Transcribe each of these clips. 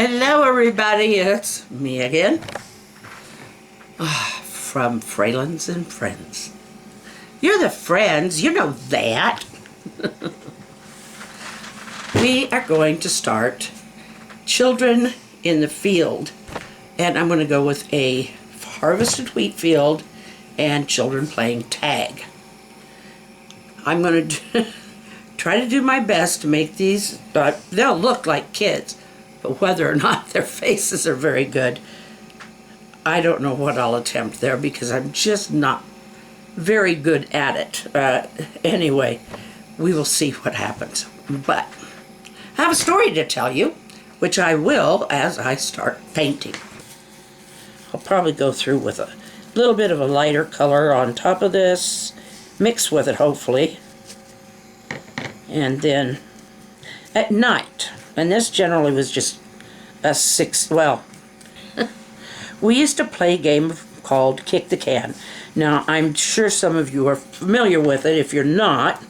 Hello everybody, it's me again from Fralins and Friends. You're the friends, you know that. We are going to start Children in the Field, and I'm going to go with a harvested wheat field and children playing tag. I'm going to try to do my best to make these, they'll look like kids. But whether or not their faces are very good, I don't know what I'll attempt there because I'm just not very good at it. Anyway, we will see what happens. But I have a story to tell you, which I will as I start painting. I'll probably go through with a little bit of a lighter color on top of this, mix with it hopefully, and then at night. And this generally was just a we used to play a game called Kick the Can. Now, I'm sure some of you are familiar with it. If you're not,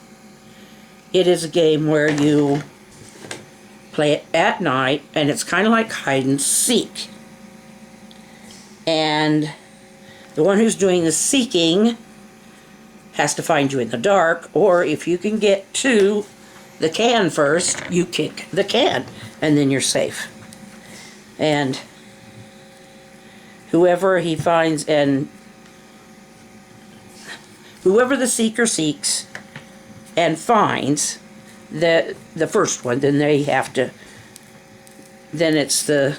it is a game where you play it at night, and it's kind of like hide and seek. And the one who's doing the seeking has to find you in the dark, or if you can get to the can first, you kick the can, and then you're safe. And whoever he finds, and whoever the seeker seeks and finds the first one, then they have to, then it's the,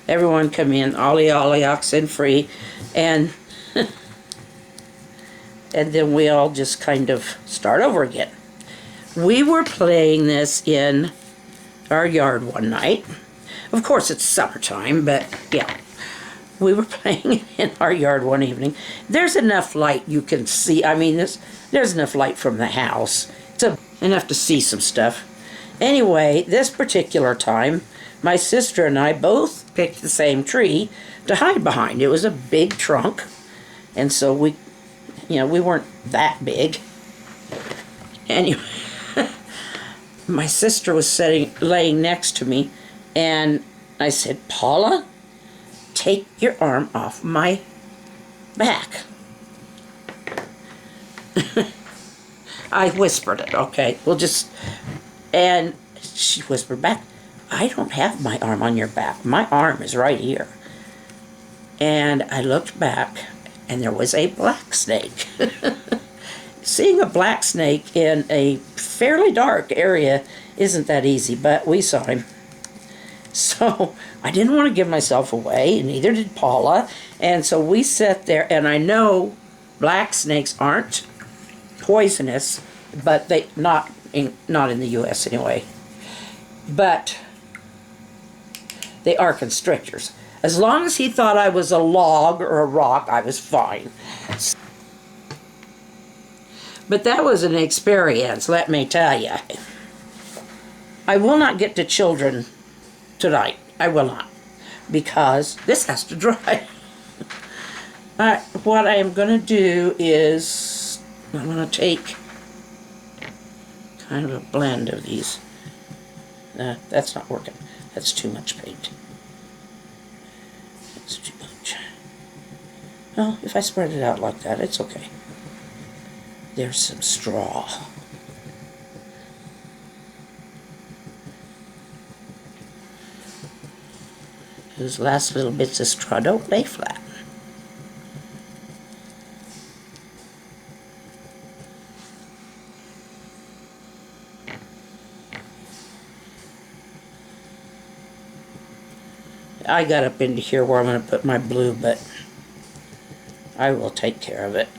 everyone come in, ollie ollie, oxen free, and and then we all just kind of start over again. We were playing this in our yard one night. Of course, it's summertime, but yeah. We were playing in our yard one evening. There's enough light you can see. I mean, there's enough light from the house. It's enough to see some stuff. Anyway, this particular time, my sister and I both picked the same tree to hide behind. It was a big trunk, and so we weren't that big. Anyway. My sister was laying next to me, and I said, "Paula, take your arm off my back." I whispered it, okay, and she whispered back, "I don't have my arm on your back. My arm is right here." And I looked back, and there was a black snake. Seeing a black snake in a fairly dark area isn't that easy, but we saw him. So I didn't want to give myself away, and neither did Paula. And so we sat there, and I know black snakes aren't poisonous, but they not in the U.S. anyway. But they are constrictors. As long as he thought I was a log or a rock, I was fine. But that was an experience, let me tell you. I will not get to children tonight. I will not. Because this has to dry. What I am going to do is, I'm going to take kind of a blend of these. That's not working. That's too much paint. That's too much. Well, if I spread it out like that, it's okay. There's some straw. Those last little bits of straw don't lay flat. I got up into here where I'm going to put my blue, but I will take care of it.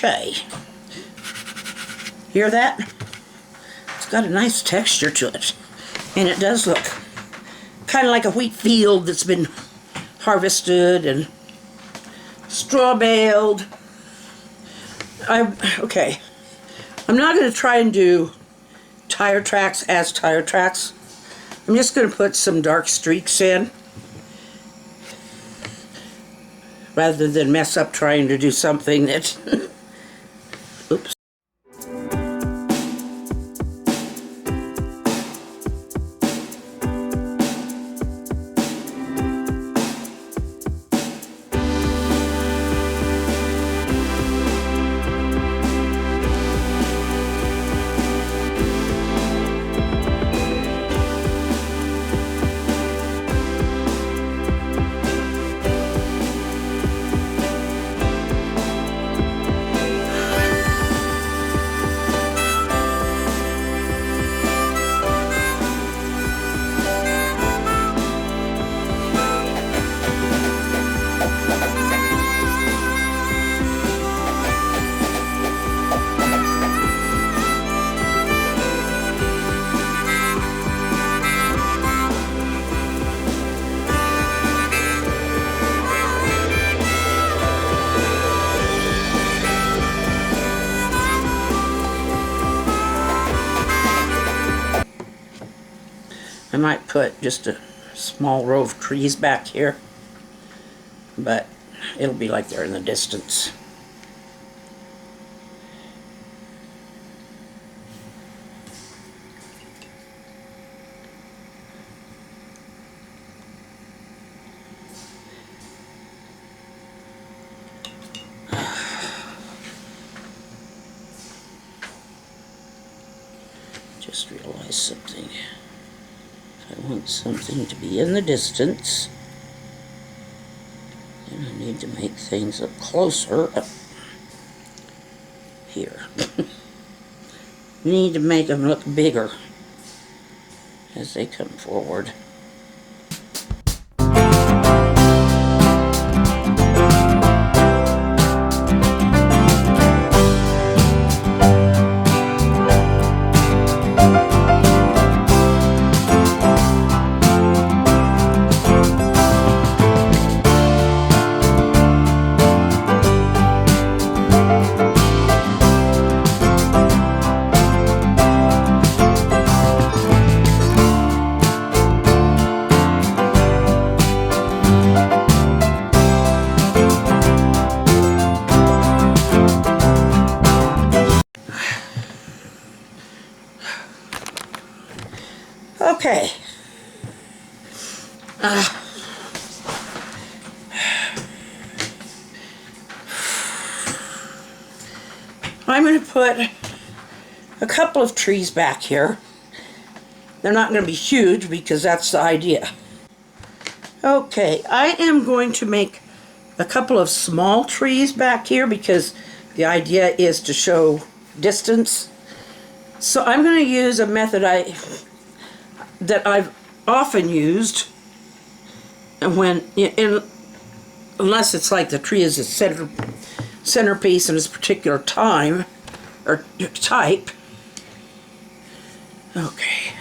Okay. Hear that? It's got a nice texture to it. And it does look kind of like a wheat field that's been harvested and straw baled. Okay. I'm not going to try and do tire tracks as tire tracks. I'm just going to put some dark streaks in rather than mess up trying to do something that oops. I might put just a small row of trees back here, but it'll be like they're in the distance. Just realized something. I want something to be in the distance, and I need to make things up closer up here. Need to make them look bigger as they come forward. Okay. I'm going to put a couple of trees back here. They're not going to be huge because that's the idea. Okay, I am going to make a couple of small trees back here because the idea is to show distance. So I'm going to use a method that I've often used when, unless it's like the tree is a centerpiece in this particular time or type. Okay.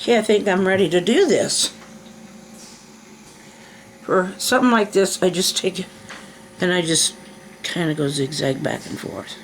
Okay, I think I'm ready to do this. For something like this, I just take and I just kind of go zigzag back and forth.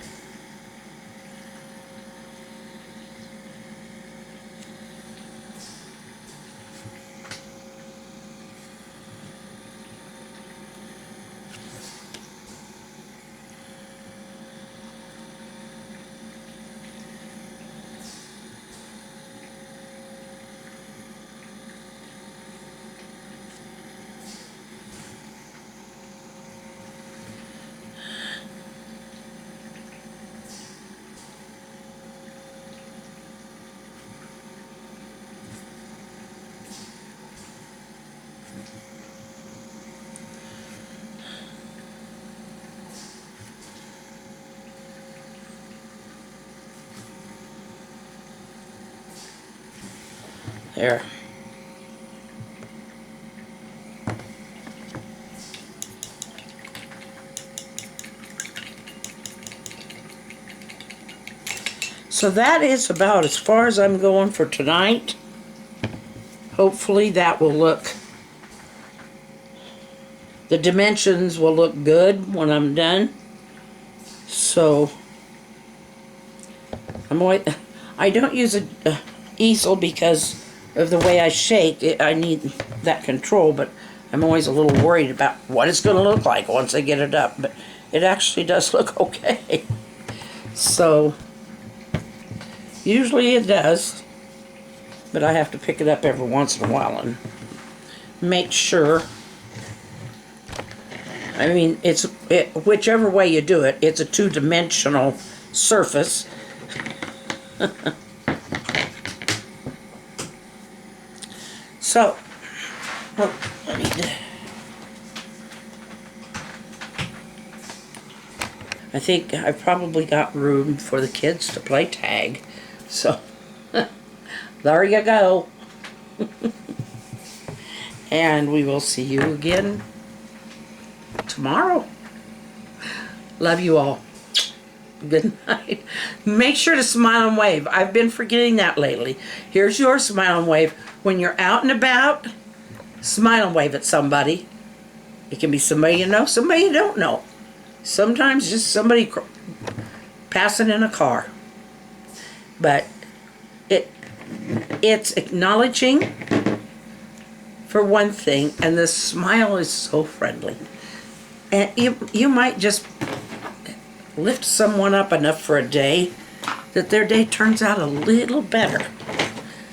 There. So that is about as far as I'm going for tonight. Hopefully that will look, the dimensions will look good when I'm done. So I don't use a easel because of the way I shake. I need that control, but I'm always a little worried about what it's going to look like once I get it up. But it actually does look okay. So usually it does, but I have to pick it up every once in a while and make sure. I mean, whichever way you do it, it's a two-dimensional surface. So, I need to, I think I've probably got room for the kids to play tag. So, there you go. And we will see you again tomorrow. Love you all. Good night. Make sure to smile and wave. I've been forgetting that lately. Here's your smile and wave. When you're out and about, smile and wave at somebody. It can be somebody you know, somebody you don't know. Sometimes just somebody passing in a car. But it's acknowledging for one thing, and the smile is so friendly. And you might just lift someone up enough for a day that their day turns out a little better.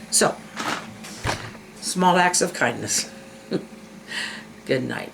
So, small acts of kindness. Good night.